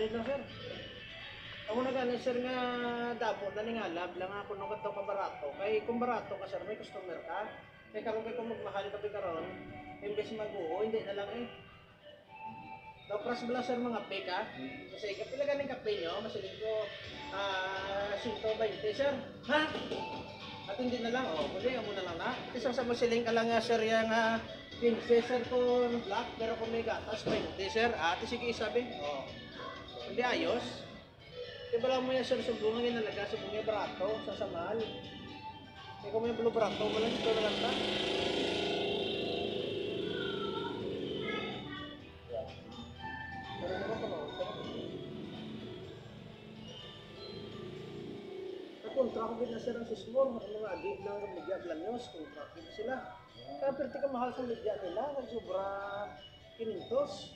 bayad lang sir. Ako na gani sir nga dabo na ning alab lang ako nung kadto ka barato. Kay kung barato ka sir may customer ka. Kay karon kay kung magmahal ka karon, imbes mag-uho hindi na lang eh. Daw pras bala sir mga kape ka. Kasi kapila ganing kape nyo, masilin ko 120 sir. Ha? At hindi na lang, kundi mo na lang na. Isang sa masiling ka lang sir yung 15 sir kung black, pero kung may gatas 20 sir. Ate sige isabi. Hindi ayos. Diba lang mo yan sir, subungan yung nalaga, subungan yung barato, sasamal. Kaya kung may bulo barato, wala dito na lang ta. Pero naman ko kontra ko na sir ang sismon, ang mga agib ng media Glanyos, kontra ko na sila. Kaya perti ka mahal sa media nila, sobra 500.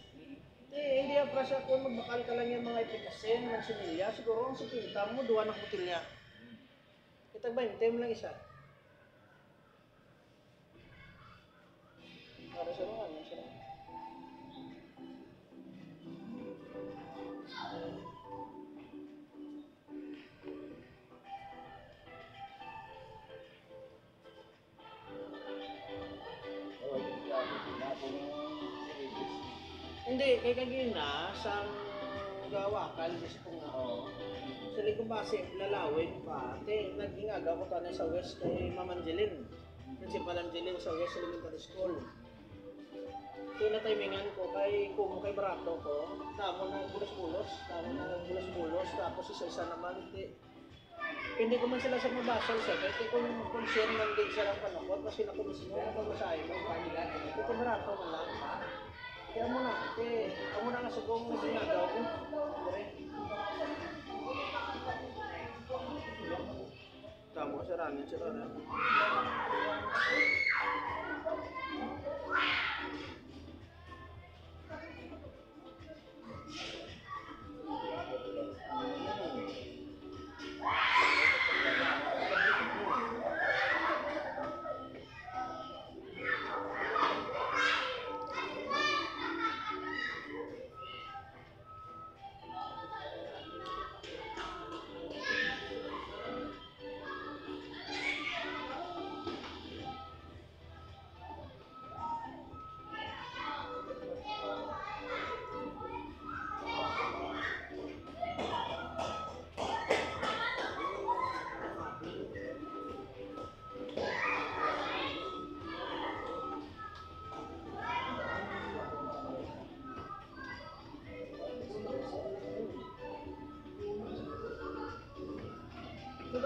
Hindi ang prasya kung magbakal ka lang yung mga ipikasin, ng sinilya, siguro ang sipinta mo, duwa ng kutilya. Kitag 20 mo lang isa. Para sa mga, yan sila. Hindi, kay kagina, sang gawakal, gusto nga. Sali ko base, lalawin pa. Naging agaw ko tanay sa West kay Ma'am Angeline. Principal Angeline sa West Elementary School. Kaya na-timingan ko kay kumo kay barato ko. Tamo na bulos-bulos. Tapos isa-isa naman. Hindi ko man sila sa mabasal siya. Kaya kung share man din siya ng panukot, mas ko mismo, kung masahe mo, ito barato man lang. Kaya mo na, ako na nga sugong na sinagaw ko. Tama ko sa ranin siya na.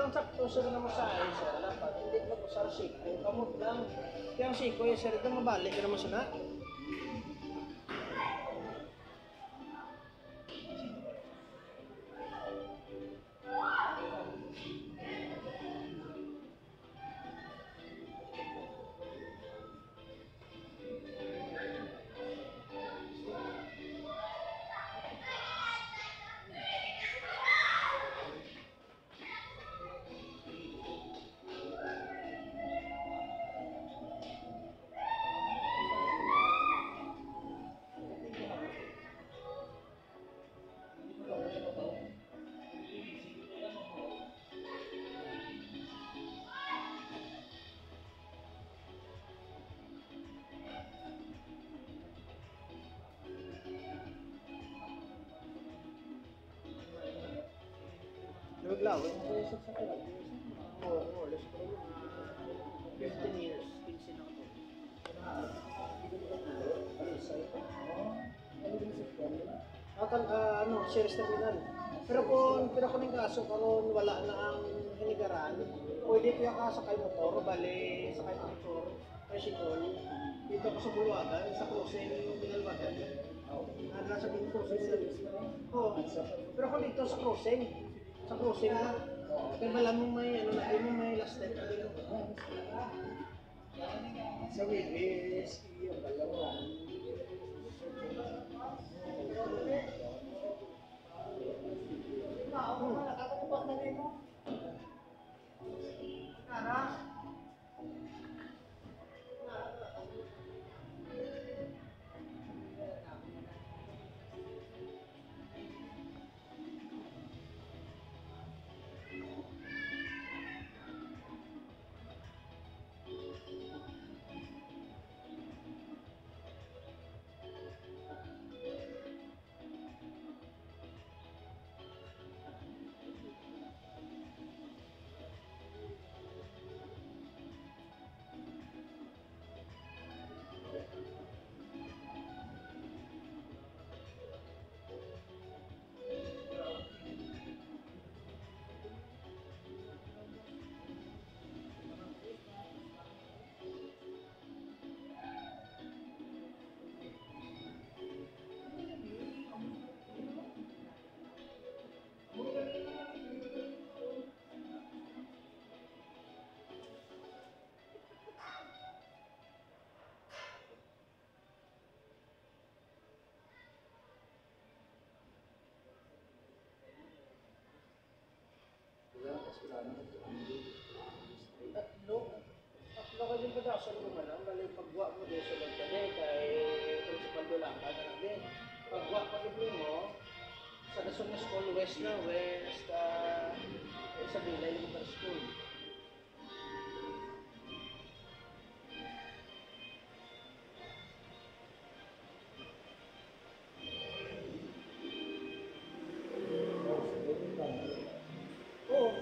Ang sakto sir na masahe sir, dapat hindi ko sa siko, kamot lang. Kaya ang siko yung sir, ito mabalik ka naman siya na. Naglawin ko yung sa kanya. Oo, alas ko yung 15 years, 15 ako. Shares terminal. Pero kung ng kaso, karon wala na ang hinigaran, pwede ko yung kasakay motor, bali sakay motor, tricycle, dito ko sa Buluwagan, sa cruising yung binalwagan. Nasa cruising. Oo, pero kung dito sa cruising na, kaya bala mo may, may last step. Sa Wilis, yung Balawan. Nakakalipat na rin mo. Kara. sa mga school, west na, west, Isabela Elementary School. Oo.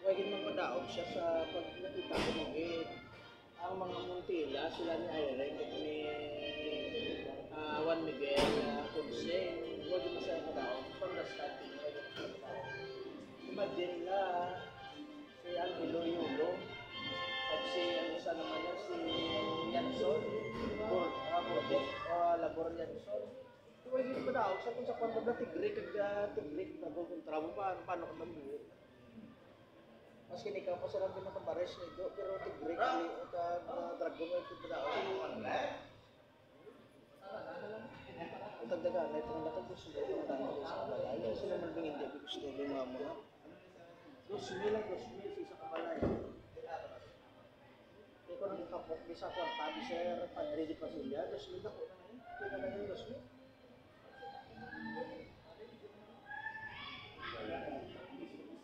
Huwag naman madaog siya sa pag nakita ko ang mga Montilla, sila ni Irene, at ni Juan Miguel, Ponce, huwag yung masaya madaog. From the starting, huwag yung masaya madaog. Imagine na si Angelo Yulo, at si, ano isa naman yan, si Yanson, Bordet, o Labor Yanson. Huwag yung madaog sa kung sa kwan na tigrik, na kukontra mo, paano ka mabuo? Mas kinikaw pa sila din nakabares na ito, pero tigrik, drago mo ito madaog. Ang tagdaga na itong latag, gusto mo itong dami sa kabalay. Kasi sila man bing hindi, gusto mo yung mga muna. Gusto mo lang, gusto mo yung sa kabalay. Kaya ko naging kapot, di sa kwarta, di sa padre di Pasilya, gusto mo na po na yun. Kaya na yung gusto mo.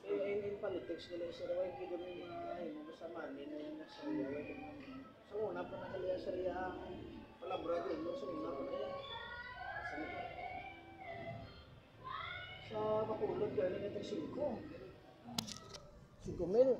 In politics nila yung sarawa, hindi kami masamaan din na yung sarawa. Sa una pa nakaliya sarawa, wala brother, sa una pa na yan. Sa Bacolod, galing ito 5. 5 mil.